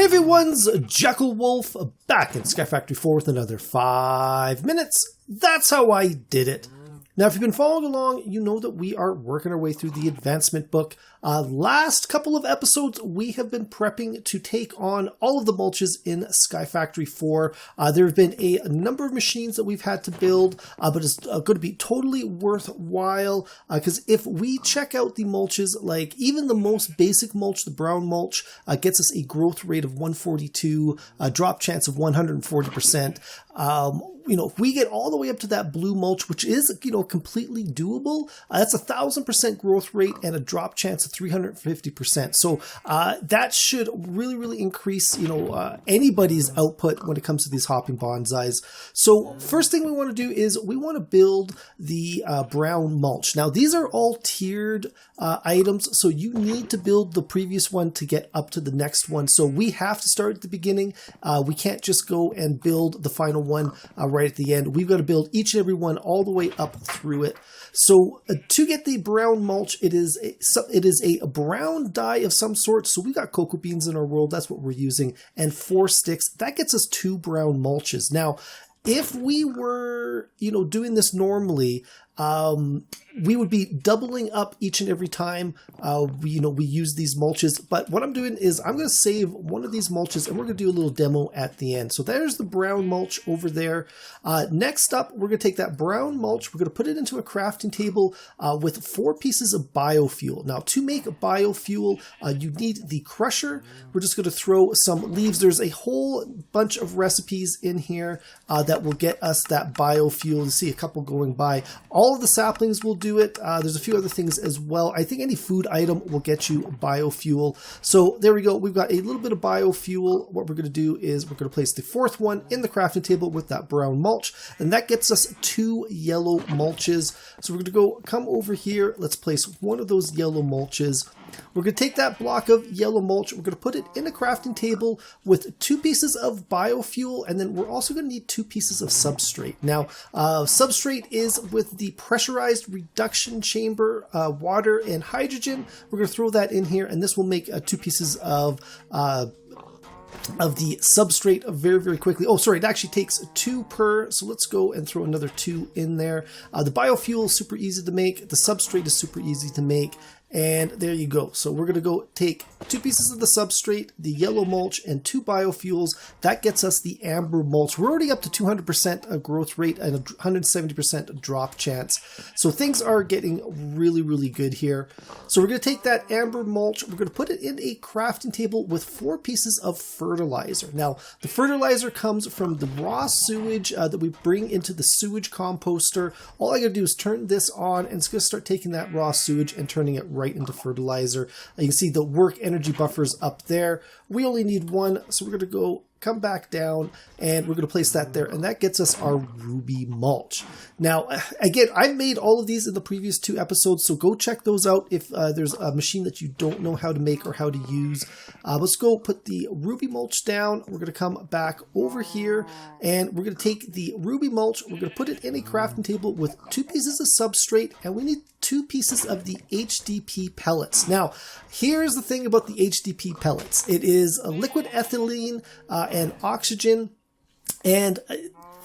Hey everyone's Jackel Wolf back in Skyfactory 4 with another 5 minutes. That's how I did it. Now, if you've been following along, you know that we are working our way through the advancement book. Last couple of episodes, we have been prepping to take on all of the mulches in Skyfactory 4. There have been a number of machines that we've had to build, but it's going to be totally worthwhile because if we check out the mulches, like even the most basic mulch, the Brown Mulch, gets us a growth rate of 142, a drop chance of 140%. If we get all the way up to that blue mulch, which is, completely doable, that's 1,000% growth rate and a drop chance of 350%. So that should really, really increase, anybody's output when it comes to these hopping bonsais. So first thing we want to do is we want to build the brown mulch. Now, these are all tiered items, so you need to build the previous one to get up to the next one. So we have to start at the beginning. We can't just go and build the final one right at the end. We've got to build each and every one all the way up through it. So to get the brown mulch, it is a brown dye of some sort. So we got cocoa beans in our world. That's what we're using. And 4 sticks. That gets us 2 brown mulches. Now, if we were, doing this normally, we would be doubling up each and every time we use these mulches. But what I'm doing is I'm going to save one of these mulches and we're going to do a little demo at the end. So there's the brown mulch over there. Next up, we're going to take that brown mulch. We're going to put it into a crafting table with 4 pieces of biofuel. Now, to make biofuel, you need the crusher. We're just going to throw some leaves. There's a whole bunch of recipes in here that will get us that biofuel. You see a couple going by. All of the saplings will do it. There's a few other things as well. I think any food item will get you biofuel. So there we go. We've got a little bit of biofuel. What we're going to do is we're going to place the 4th one in the crafting table with that brown mulch. And that gets us 2 yellow mulches. So we're going to come over here. Let's place one of those yellow mulches. We're going to take that block of yellow mulch, we're going to put it in a crafting table with 2 pieces of biofuel, and then we're also going to need 2 pieces of substrate. Now, substrate is with the pressurized reduction chamber, water and hydrogen. We're going to throw that in here, and this will make 2 pieces of the substrate very, very quickly. Oh, sorry, it actually takes 2 per, so let's go and throw another 2 in there. The biofuel is super easy to make. The substrate is super easy to make. And there you go. So we're going to go take 2 pieces of the substrate, the yellow mulch, and 2 biofuels. That gets us the amber mulch. We're already up to 200% growth rate and a 170% drop chance. So things are getting really, really good here. So we're going to take that amber mulch. We're going to put it in a crafting table with 4 pieces of fertilizer. Now, the fertilizer comes from the raw sewage that we bring into the sewage composter. All I got to do is turn this on, and it's going to start taking that raw sewage and turning it right into fertilizer. You can see the work energy buffers up there. We only need 1, so we're going to come back down and we're going to place that there, and that gets us our ruby mulch. Now, again, I've made all of these in the previous 2 episodes, so go check those out if there's a machine that you don't know how to make or how to use. Let's go put the ruby mulch down. We're going to come back over here and we're going to take the ruby mulch. We're going to put it in a crafting table with 2 pieces of substrate, and we need 2 pieces of the Hdpe pellets. Now, here's the thing about the Hdpe pellets. It is a liquid ethylene and oxygen, and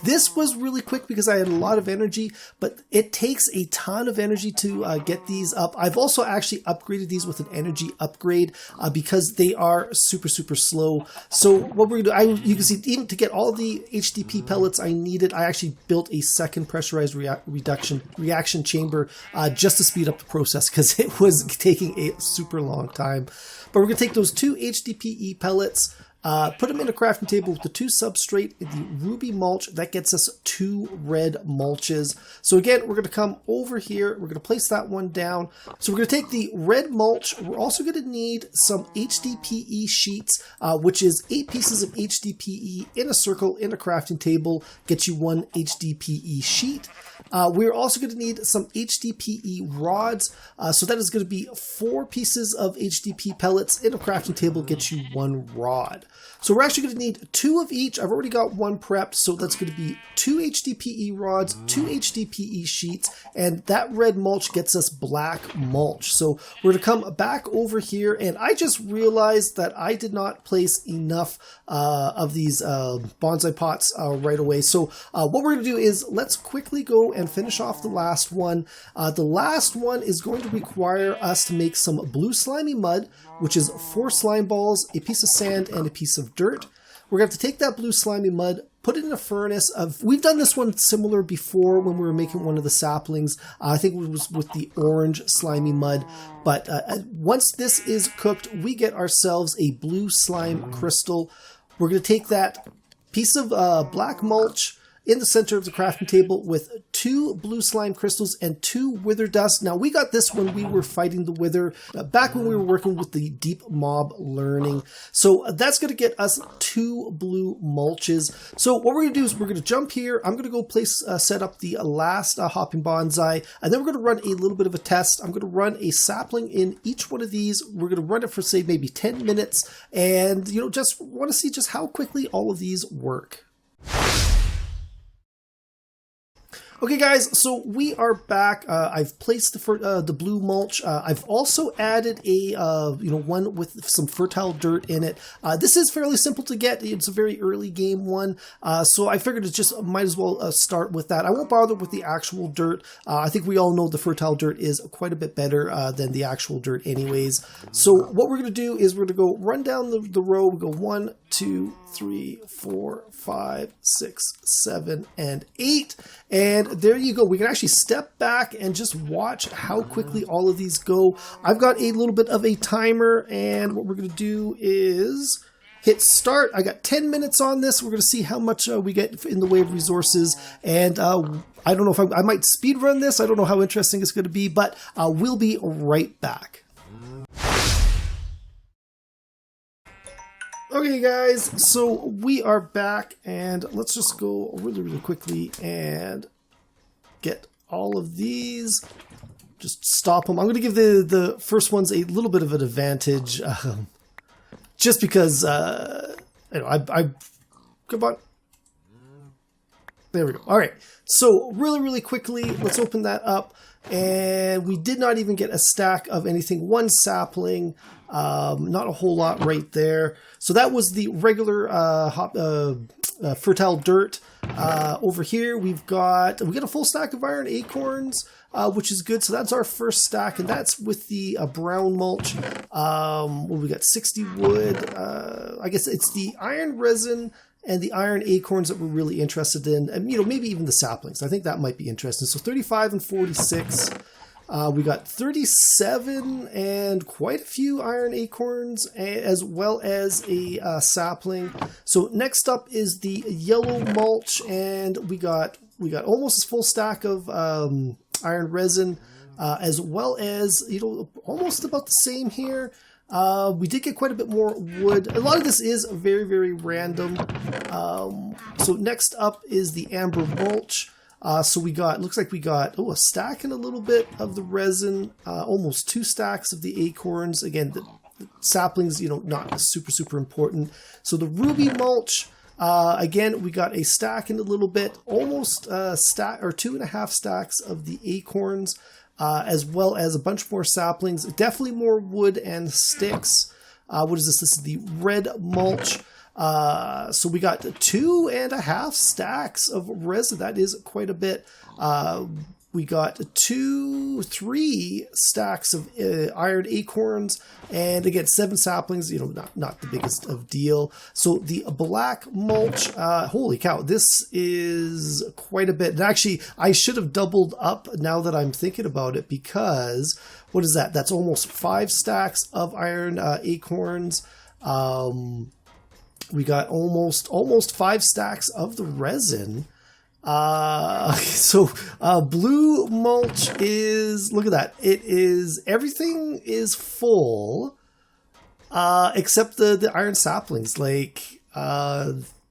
this was really quick because I had a lot of energy, but it takes a ton of energy to get these up. I've also actually upgraded these with an energy upgrade because they are super, super slow. So what we're going to do, you can see even to get all the Hdpe pellets I needed, I actually built a second pressurized reaction chamber just to speed up the process because it was taking a super long time. But we're going to take those 2 Hdpe pellets, put them in a crafting table with the 2 substrate, the ruby mulch. That gets us 2 red mulches. So again, we're going to come over here. We're going to place that one down. So we're going to take the red mulch. We're also going to need some Hdpe sheets, which is 8 pieces of Hdpe in a circle in a crafting table. Get you 1 Hdpe sheet. We're also going to need some HDPE rods. So that is going to be 4 pieces of HDPE pellets in a crafting table, gets you 1 rod. So we're actually going to need 2 of each. I've already got 1 prepped, so that's going to be 2 HDPE rods, 2 HDPE sheets, and that red mulch gets us black mulch. So we're going to come back over here, and I just realized that I did not place enough of these bonsai pots right away. So what we're going to do is let's quickly go and finish off the last one. The last one is going to require us to make some blue slimy mud, which is 4 slime balls, a piece of sand, and a piece of dirt. We're going to have to take that blue slimy mud, put it in a furnace. We've done this one similar before when we were making one of the saplings. I think it was with the orange slimy mud. But once this is cooked, we get ourselves a blue slime crystal. We're going to take that piece of black mulch in the center of the crafting table with 2 blue slime crystals and 2 wither dust. Now, we got this when we were fighting the wither, back when we were working with the deep mob learning. So that's going to get us 2 blue mulches. So what we're going to do is we're going to jump here. I'm going to go set up the last hopping bonsai, and then we're going to run a little bit of a test. I'm going to run a sapling in each one of these. We're going to run it for, say, maybe 10 minutes, and, just want to see just how quickly all of these work. Okay, guys, so we are back. I've placed the blue mulch. I've also added a one with some fertile dirt in it. This is fairly simple to get. It's a very early game one, so I figured it just might as well start with that. I won't bother with the actual dirt. I think we all know the fertile dirt is quite a bit better than the actual dirt anyways. So what we're going to do is we're going to go run down the row. We go 1, 2, 3, 4, 5, 6, 7, and 8. And there you go. We can actually step back and just watch how quickly all of these go. I've got a little bit of a timer, and what we're going to do is hit start. I got 10 minutes on this. We're going to see how much we get in the way of resources. And I don't know if I might speed run this. I don't know how interesting it's going to be, but we'll be right back. Okay, guys, so we are back, and let's just go really, really quickly and get all of these. Just stop them. I'm going to give the first ones a little bit of an advantage, just because, I come on. There we go. All right, so really, really quickly, let's open that up. And we did not even get a stack of anything. 1 sapling, not a whole lot right there. So that was the regular fertile dirt. Over here we got a full stack of iron acorns, which is good. So that's our first stack, and that's with the brown mulch. We got 60 wood. I guess it's the iron resin and the iron acorns that we're really interested in, and maybe even the saplings. I think that might be interesting. So 35 and 46. We got 37 and quite a few iron acorns, as well as a sapling. So next up is the yellow mulch, and we got almost a full stack of iron resin, as well as almost about the same here. We did get quite a bit more wood. A lot of this is very, very random. So next up is the amber mulch. So looks like we got a stack and a little bit of the resin, almost 2 stacks of the acorns. Again, the saplings, not super, super important. So the ruby mulch, again, we got a stack and a little bit, almost a stack or 2.5 stacks of the acorns. As well as a bunch more saplings, definitely more wood and sticks. What is this? This is the red mulch. So we got 2.5 stacks of resin. That is quite a bit. We got 3 stacks of iron acorns, and again 7 saplings. Not the biggest of deal. So the black mulch, holy cow, this is quite a bit. And actually, I should have doubled up now that I'm thinking about it, because what is that? That's almost 5 stacks of iron acorns. We got almost 5 stacks of the resin. Blue mulch is, look at that. Everything is full, except the iron saplings.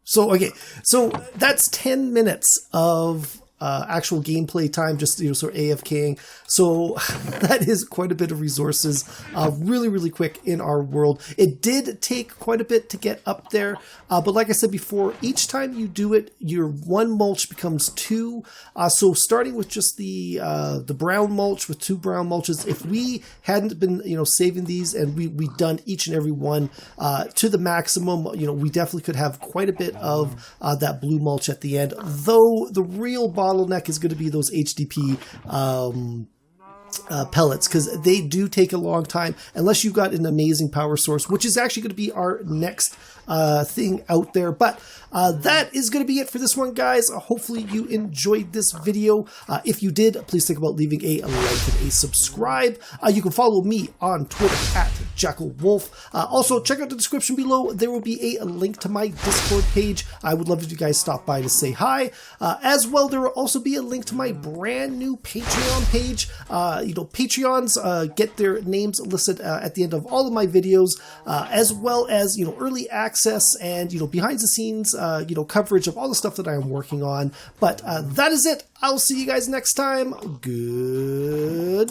So that's 10 minutes of actual gameplay time, just sort of AFKing. So that is quite a bit of resources, really, really quick in our world. It did take quite a bit to get up there, but like I said before, each time you do it, your 1 mulch becomes 2. So starting with just the brown mulch with 2 brown mulches, if we hadn't been saving these and we done each and every one to the maximum, we definitely could have quite a bit of that blue mulch at the end. Though the real bottleneck is going to be those Hdpe pellets, because they do take a long time unless you've got an amazing power source, which is actually going to be our next thing out there. But that is going to be it for this one, guys. Hopefully you enjoyed this video. If you did, please think about leaving a like and a subscribe. You can follow me on Twitter at JackelWolf. Also, check out the description below. There will be a link to my Discord page. I would love if you guys stop by to say hi. As well, there will also be a link to my brand new Patreon page. Patreons get their names listed at the end of all of my videos, as well as early access and behind the scenes coverage of all the stuff that I am working on. But that is it. I'll see you guys next time. Goodbye.